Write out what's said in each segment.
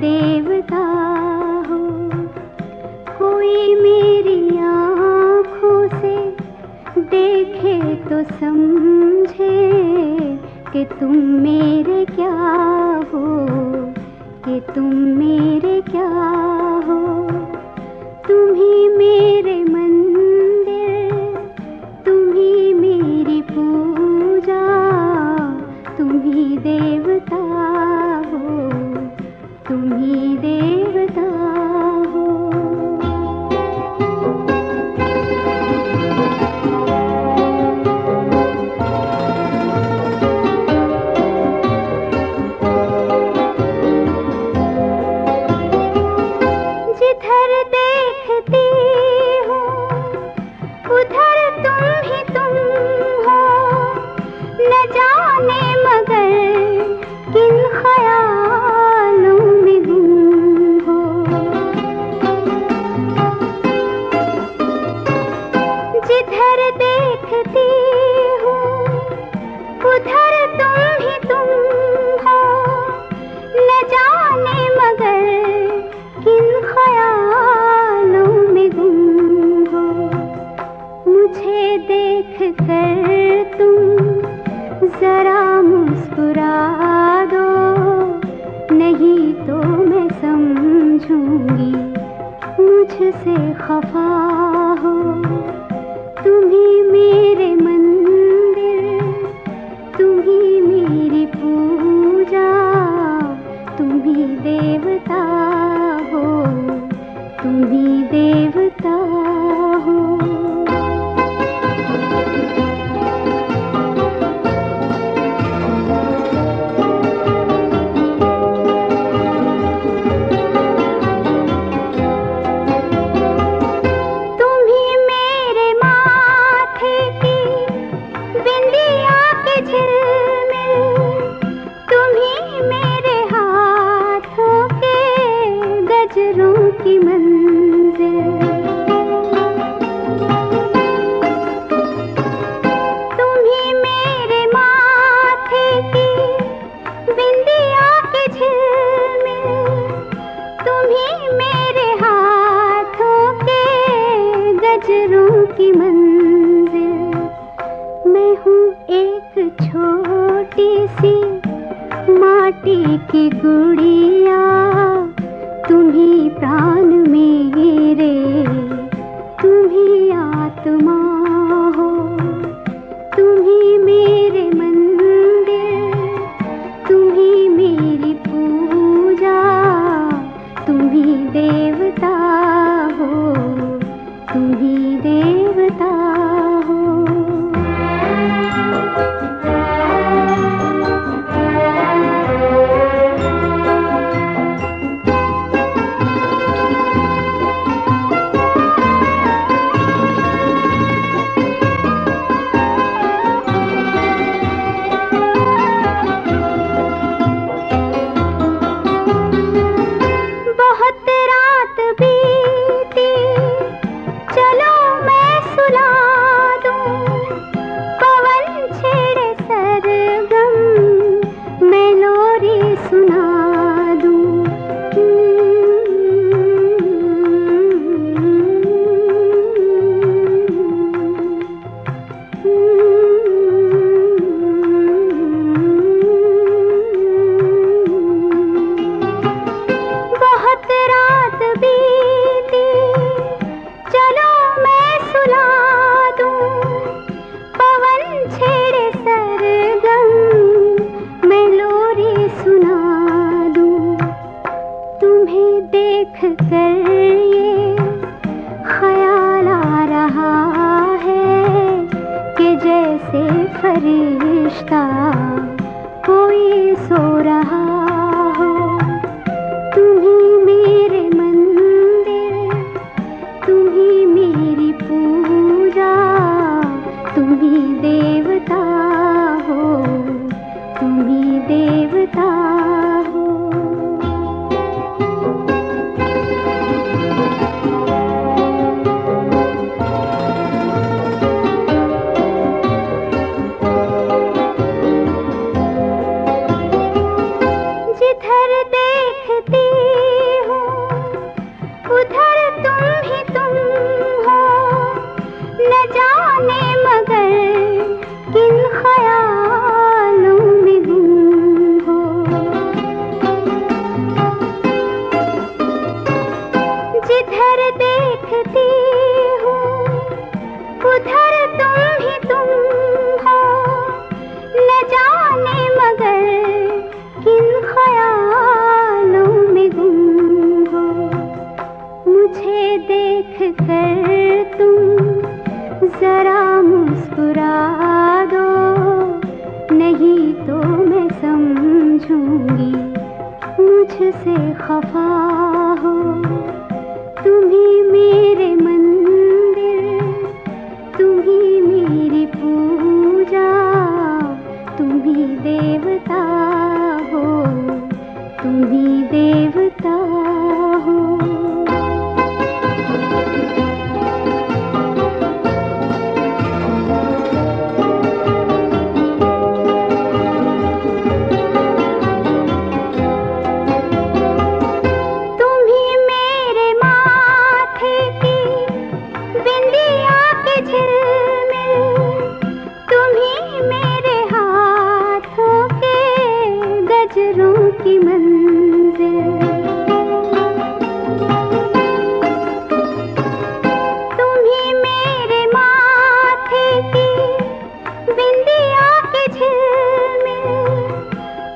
देवता हो। कोई मेरी आँखों से देखे तो समझे कि तुम मेरे क्या हो, कि तुम मेरे क्या हो। तुम ही मेरे मंदिर, तुम ही मेरी पूजा, तुम ही देवता हो, तुम ही देवता हो। जिधर देखती हूँ उधर तुम ही तुम हो, न जाने मगर किन ख्यालों में गुम हो। जिधर देखती हूँ उधर तुम ही तुम हो, न जाने मगर किन ख्यालों में गुम हो। मुझे देख कर तुम जरा मुस्कुरा दो, नहीं तो मैं समझूंगी मुझसे खफा हो। तुम ही मेरे मंदिर, तुम ही मेरी पूजा, तुम ही देवता हो, तुम ही देवता हो। तुम ही मेरे माथे की बिंदिया के झिलमिल, तुम ही मेरे हाथों के गजरों की मंजिल। तुम ही मेरे माथे की बिंदिया के झिलमिल, तुम ही मेरे हाथों के गजरों की मंजिल। मैं हूँ एक छोटी सी माटी की गुड़िया, तुम ही प्राण मेरे, तुम ही आत्मा हो। तुम ही मेरे मंदिर, तुम ही मेरी पूजा, तुम ही देवता हो, तुम ही देवता हो। बहुत रात बीती, चलो मैं सुला दूं। पवन छेड़े सरगम, मैं लोरी सुना दूं। बहुत रात बीती, चलो मैं सुला दूं। पवन छेड़े सरगम, मैं लोरी सुना दूं। तुम्हें देख कर ये ख्याल आ रहा है कि जैसे फरिश्ता कोई सो रहा हो। तुम ही मेरे मंदिर, तुम ही मेरी पूजा, तुम ही देवता हो, तुम ही देवता हो। से खफा हो, तुम ही मेरे मंदिर, तुम ही मेरी पूजा, तुम ही देवता हो, तुम ही देवता हो। की मंजिल तुम ही मेरे माथे की बिंदिया के झिलमिल,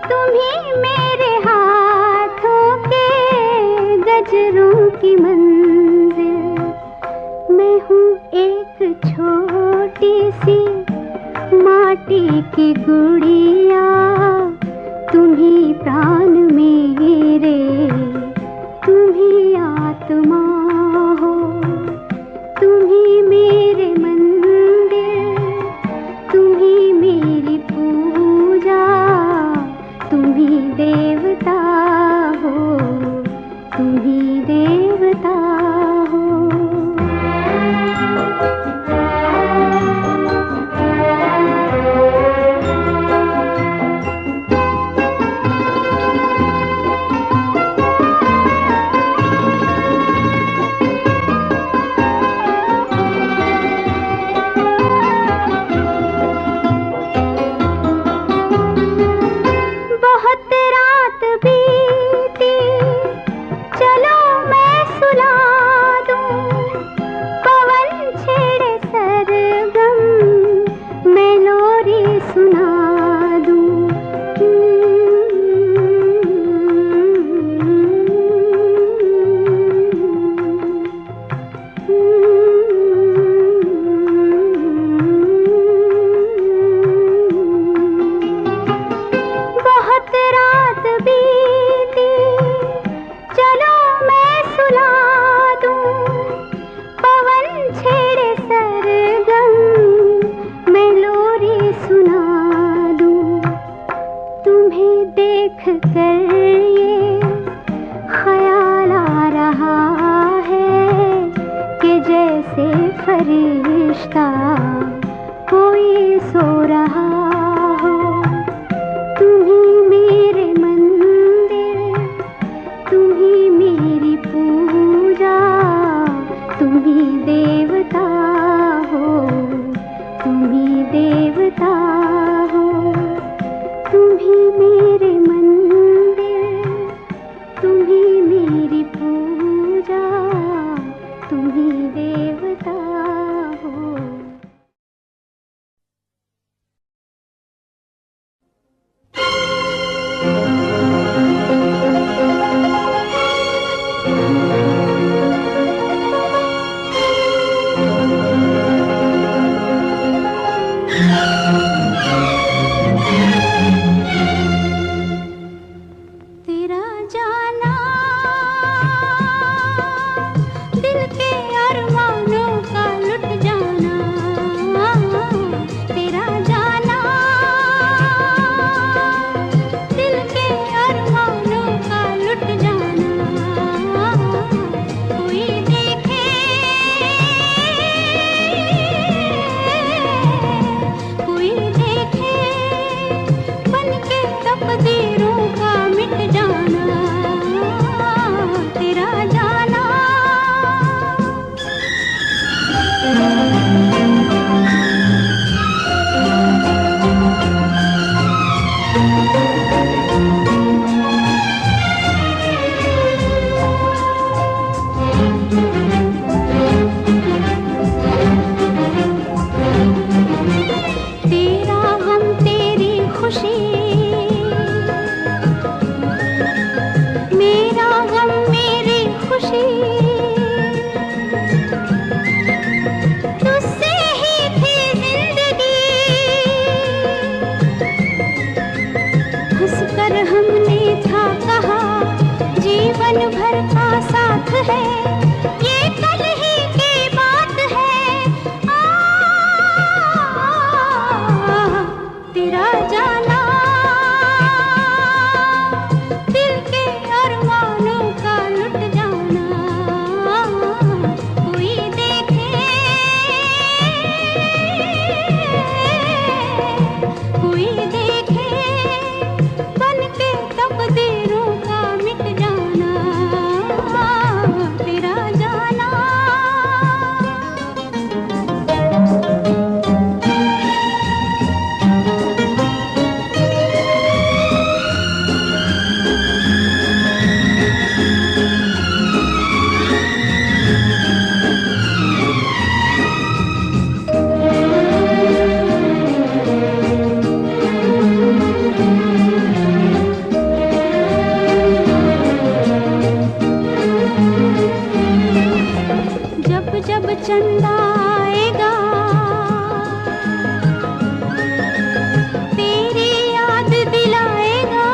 तुम ही मेरे हाथों के गजरों की मंजिल। मैं हूँ एक छोटी सी माटी की गुड़िया, तुम ही प्राण मेरे, तुम ही आत्मा हो, तुम ही मेरे मंदिर, तुम ही मेरी पूजा, तुम ही देवता हो, तुम ही देवता हो। देख कर ये ख्याल आ रहा है कि जैसे फरिश्ता कोई सो रहा हो। तुम ही मेरे मंदिर, तुम ही मेरी पूजा, तुम ही देवता हो, तुम ही देवता हो। तुम ही मेरे मंदिर, तुम ही मेरी पूजा, तुम ही देवता हो। दिन भर का साथ है, ये कल ही की बात है। तेरा जाना दिल के अरमानों का लुट जाना, कोई देखे कोई देखे, बन के तकदीरों का मिट जाना, तेरा जाना। जब जब चंदा आएगा तेरी याद दिलाएगा,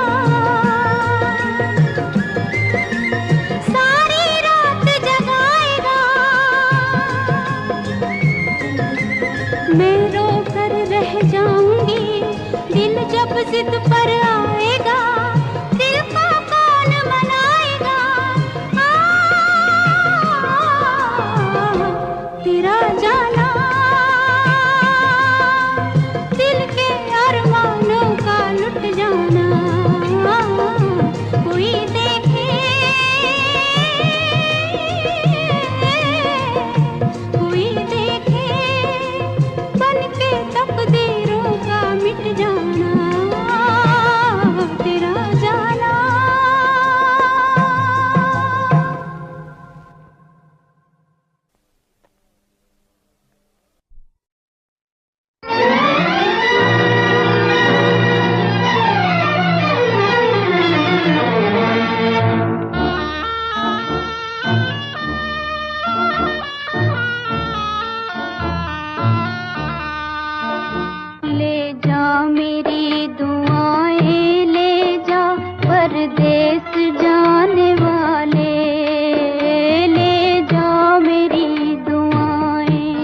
सारी रात जगाएगा। मैं रो कर रह जाऊंगी, दिल जब जिद पर आएगा, दिल को कौन मनाएगा। तेरा जाना दिल के अरमानों का लुट जाना, कोई देखे कोई देखे, बन के तकदीरों का मिट जाना, तेरा जाना। ले जा मेरी दुआएं, ले जा परदेस जाने वाले, ले जा मेरी दुआएं।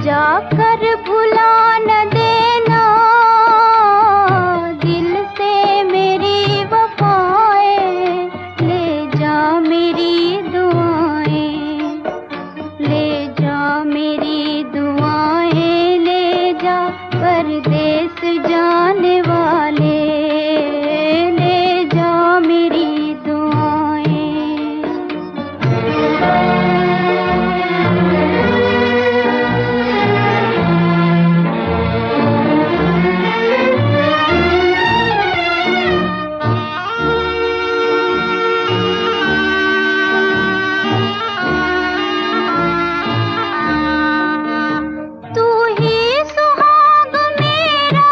जाकर भुला न देना दिल से मेरी वफाएं, ले जा मेरी दुआएं, ले जा मेरी दुआएं, ले जा परदेस जाने वाले, ले जा मेरी दुआएं। तू ही सुहाग मेरा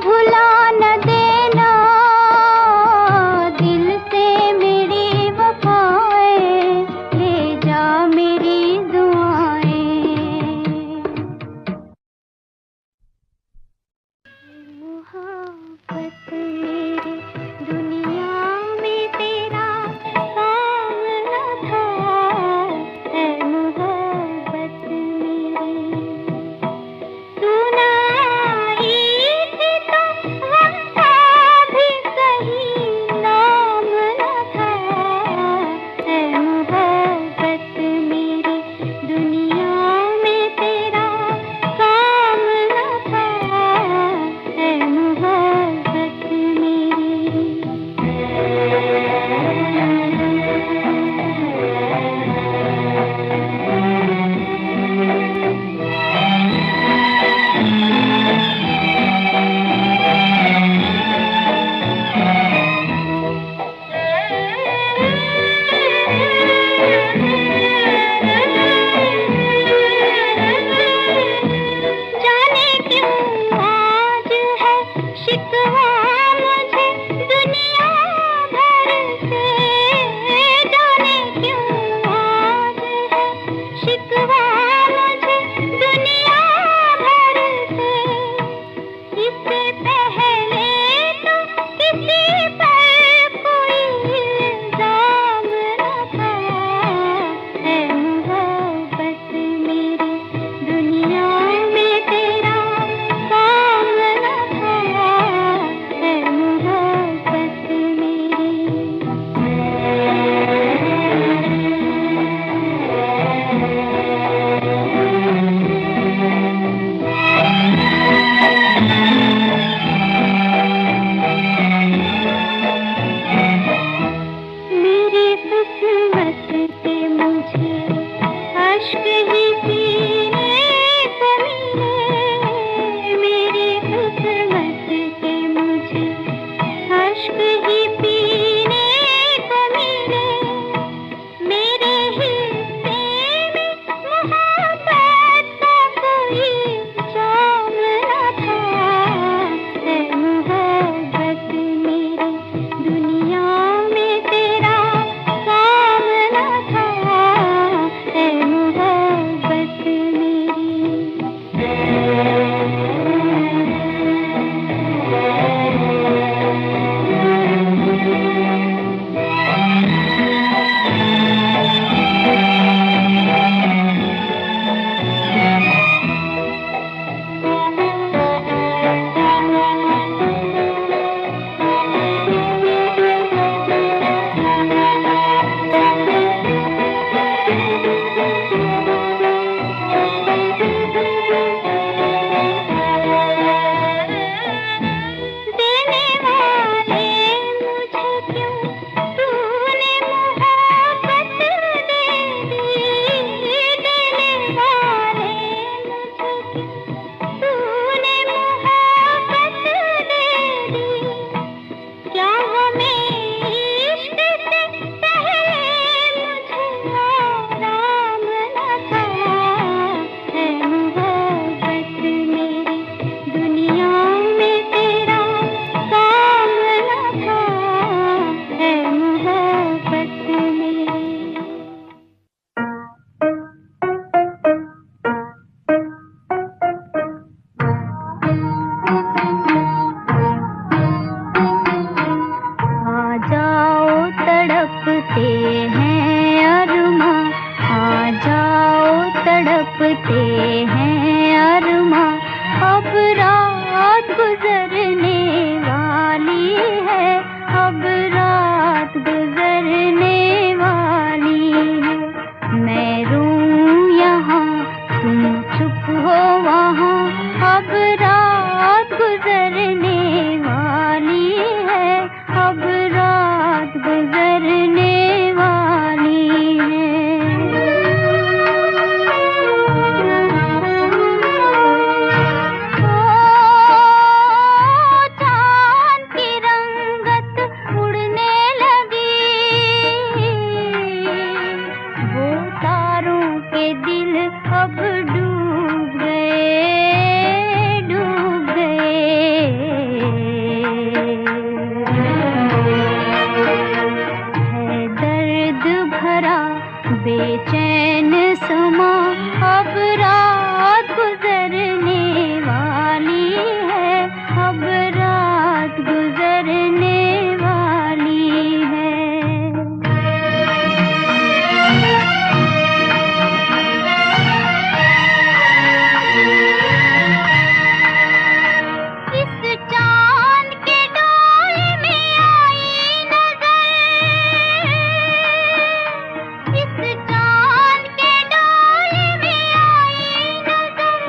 भुला न देना, दिल से मेरी वफाएं ले जा मेरी दुआएं। मोहब्बत मेरी दुनिया में तेरा काम न था, है मोहब्बत मेरी। तू न आई थी तो बेचैन समा अब रात गुजरने वाली है, अब रात गुजरने वाली है। इस चांद के डोले में आई नजर, इस चांद के डोले में आई नजर,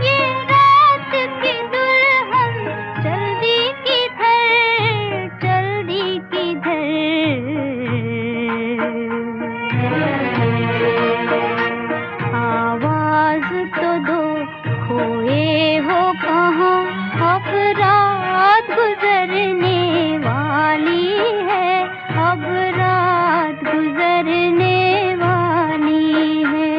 ये रात की दुल्हन चल दी किधर, चल दी किधर। आवाज तो दो, खोए हो कहाँ, अब रात गुजरने वाली है, अब रात गुजरने वाली है।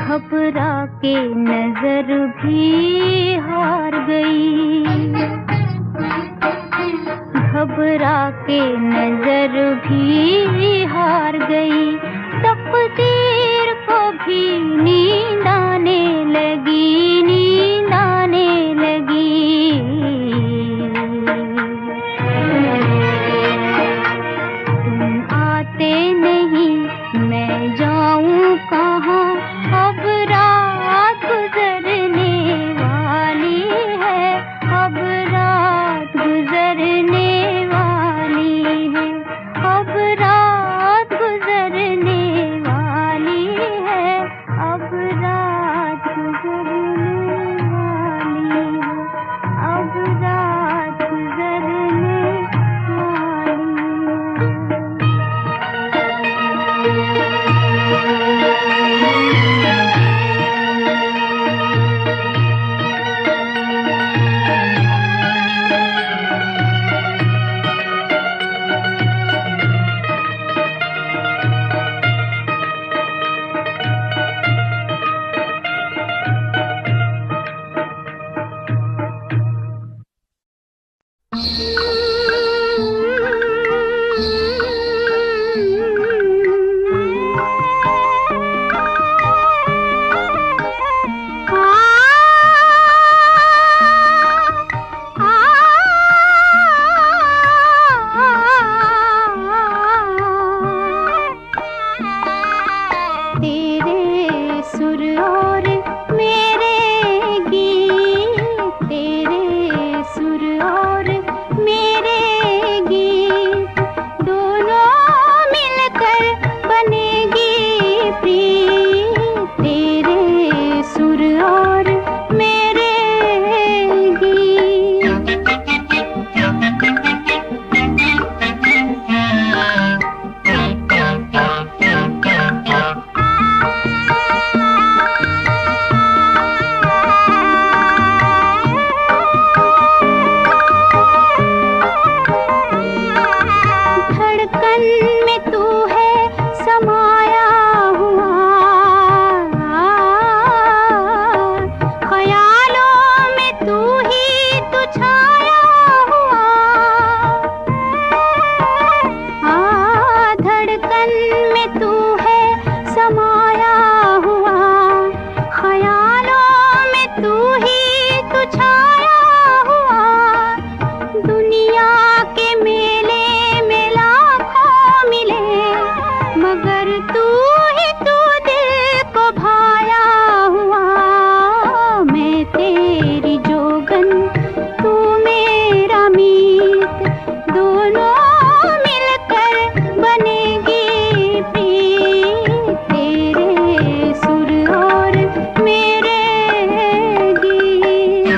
घबरा के नजर भी हार गई, घबरा के नजर भी हार गई, तकदीर को भी नींद आने लगी, नींद आने लगी। तुम आते नहीं, मैं जाऊं कहाँ, अब रात गुजरने वाली है, अब रात गुजरने वाली है, अब रात गुजरने वाली है, अब रात गुजरने वाली है, अब रात गुजरने वाली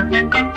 Thank you.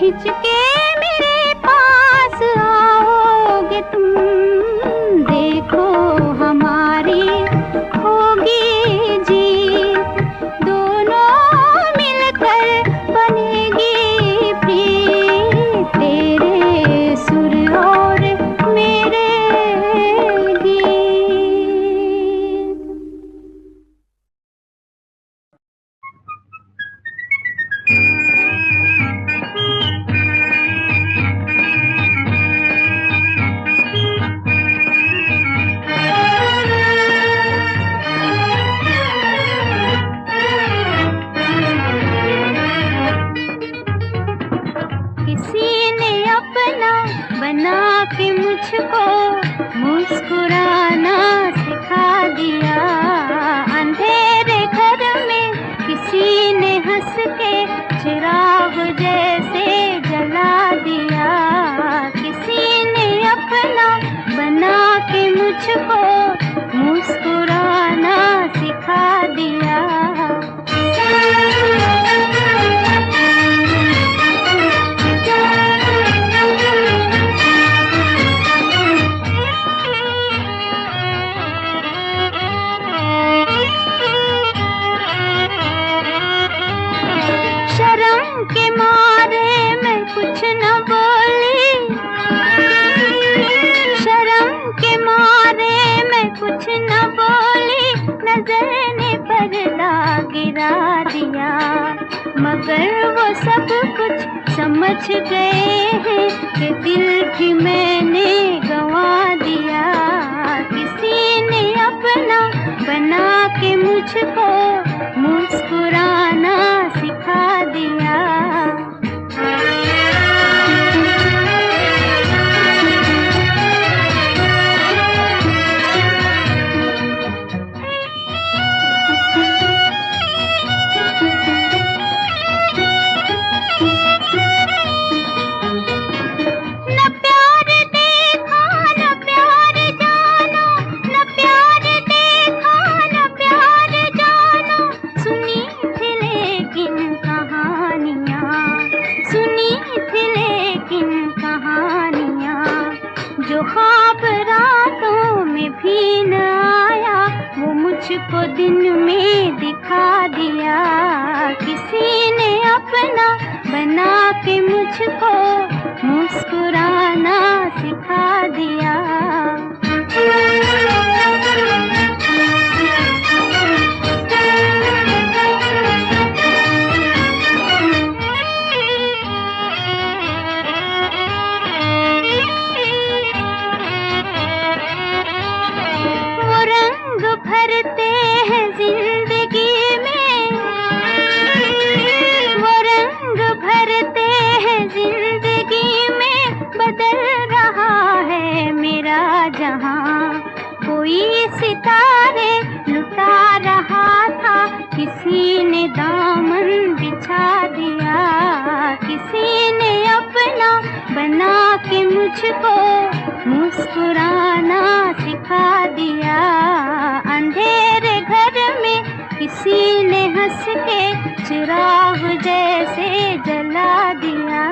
खिंच के मेरे पास आओगे तुम, देखो हमारी होगी जीत, दोनों मिलकर बनेगी प्रीत, तेरे सुर और मेरे गीत। किसी ने अपना बना के मुझको मुस्कुराना सिखा दिया, अंधेरे घर में किसी ने हंस के चिराग जैसे जला दिया, किसी ने अपना बना के मुझको मुस्कुराना सिखा दिया। शर्म के मारे मैं कुछ न बोली, शर्म के मारे मैं कुछ न बोली, नजर ने पर्दा गिरा दिया, मगर वो सब कुछ समझ गए हैं कि दिल भी मैंने गंवा दिया, किसी ने अपना बना के मुझको मुस्कुराना सिखा दिया। न प्यार देखा न प्यार जाना, न प्यार देखा न प्यार जाना, सुनी थी लेकिन कहानियाँ, सुनी थी लेकिन कहानियाँ, जो ख्वाब रातों में भी न आया वो मुझको दिन में दिखा दिया, किसी ने अपना बना के मुझको मुस्कुराना सिखा दिया। वो रंग भरते हैं जिंदगी में, वो रंग भरते हैं जिंदगी में, बदल रहा है मेरा जहां, कोई सितारे लुटा रहा था, किसी ने दामन बिछा दिया, किसी ने अपना बना के मुझको मुस्कुराना सिखा दिया, अंधेरे घर में किसी ने हंस के चिराग जैसे जला दिया।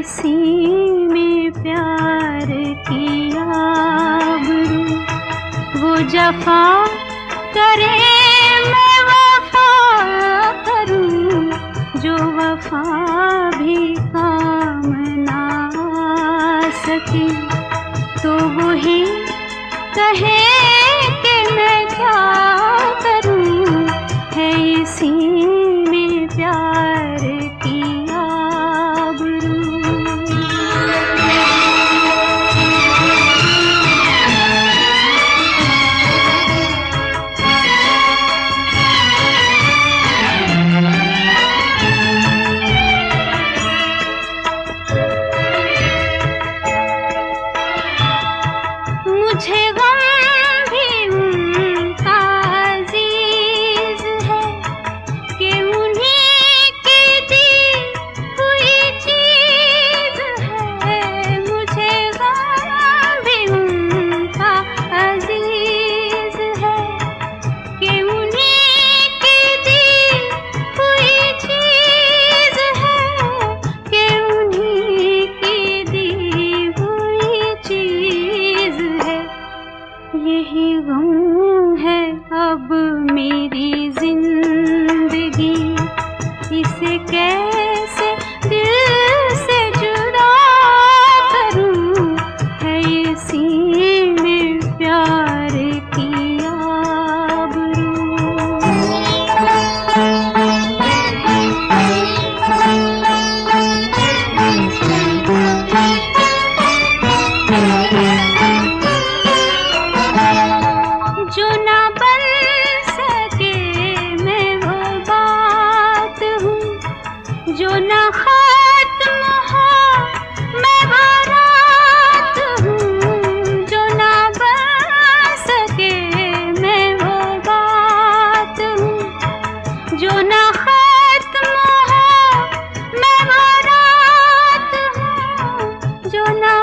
इसी में प्यार किया वो जफा करे मैं वफा करूं, जो वफा भी काम ना आ सके तो वही कहे कि मैं क्या करूं, है इसी में प्यार किया गुरु।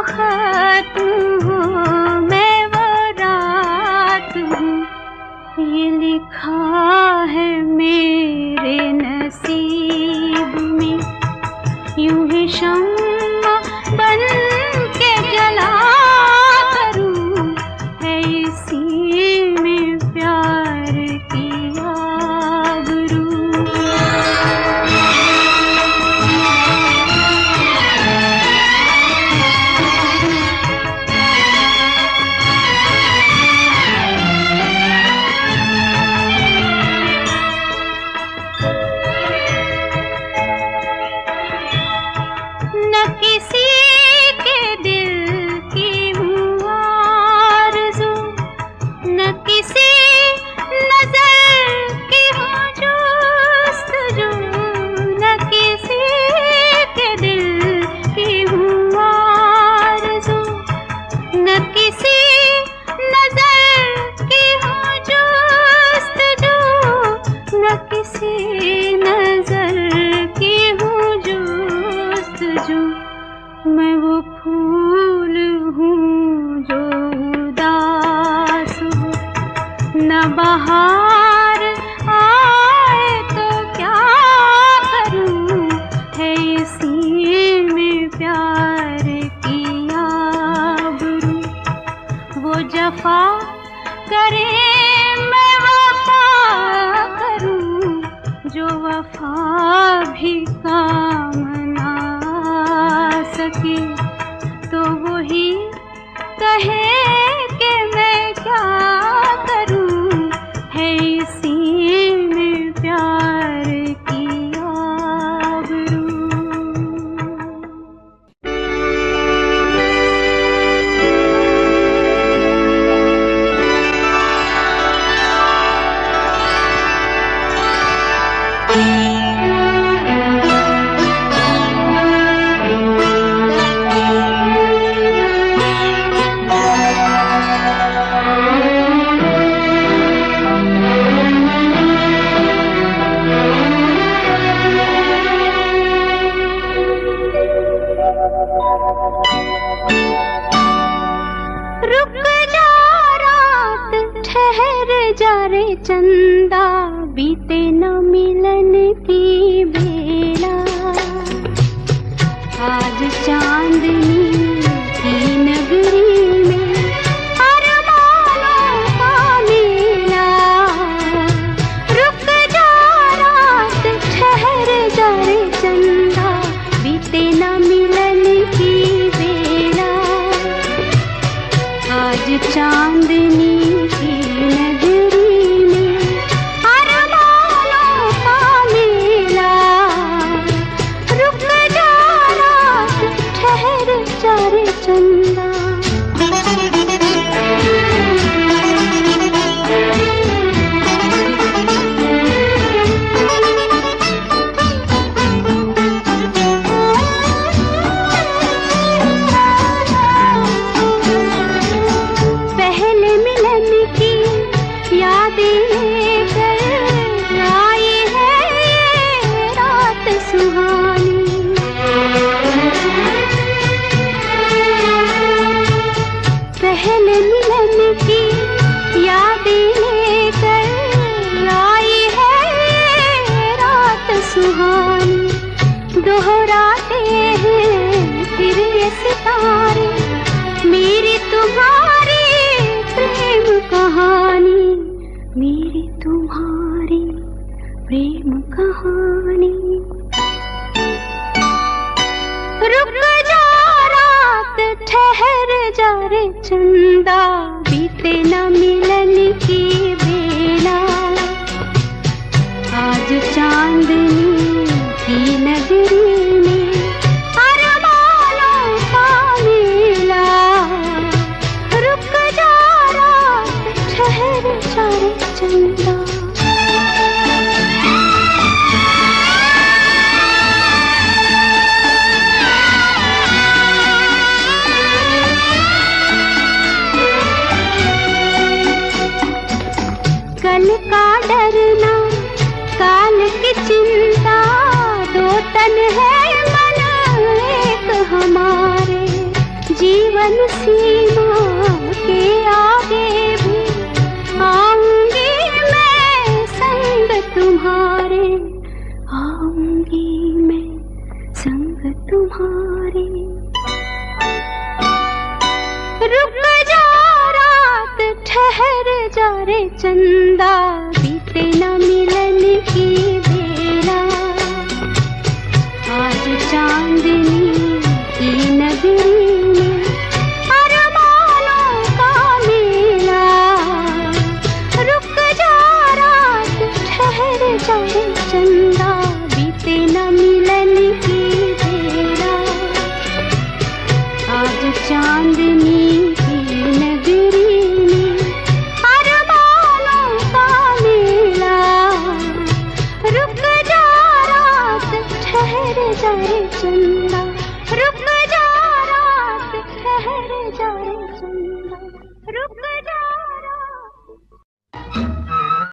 खत्म हो, मैं वो रात हूँ। ये लिखा है मेरे नसीब में, यूं ही शम्मा बन के जला करूं, है इसी में प्यार की आबरू। न किसी के दिल की हूँ आरज़ू, न किसी नज़र की हूँ जुस्तजू, न किसी के दिल की हूँ आरज़ू, न किसी नज़र की हूँ जुस्तजू, न किसी नज़र की हूँ जुस्तजू। मैं वो फूल हूँ जो उदास हो, न बहार आए तो क्या करूँ, है इसी में प्यार की आबरू। वो जफा करे मैं वफा करूँ, जो वफा भी काम ना सके, तो वही कहे कि मैं क्या करूं, है इसी में प्यार की आबरू। रुक जा रात, ठहर जा रे चंदा, बीते न मिलन की बेला। आज चांदनी की नगरी में अरमानों का मेला। रुक जा रात, ठहर जा रे चंदा, बीते न मिलन की बेला। आज चांदनी की नगरी में अरमानों का मेला। रुक जा रात, ठहर जा रे चंदा। पहले मिलन की यादें लेकर आई है ये रात सुहानी। पहले मिलन की यादें लेकर आई है ये रात सुहानी। दोहराते हैं फिर ये सितारे, मेरी तुम्हारी प्रेम कहानी, मेरी तुम्हारी प्रेम कहानी। रुक जा रात, ठहर जा रे चंदा, बीते न मिलन की बेला। आज चांदनी की नगरी में अरमानों का मेला। रुक जा रात, ठहर जा रे चंदा। कल का डरना, काल की चिंता, दो तन है मन एक हमारे। जी जीवन सीमा के आगे भी आऊंगी मैं संग तुम्हारे, आऊंगी मैं संग तुम्हारे। रुक जा रात ठहर जा रे चंदा, बीते न मिलन की बेला। आज चांदनी की नगरी में अरमानों का मेला। रुक जा रात ठहर जा रे चंदा, बीते न मिलन की बेला। आज चांदनी की नगरी में अरमानों का मेला। रुक जा रात ठहर जा रे चंदा, रुक जा रात ठहर जा रे चंदा।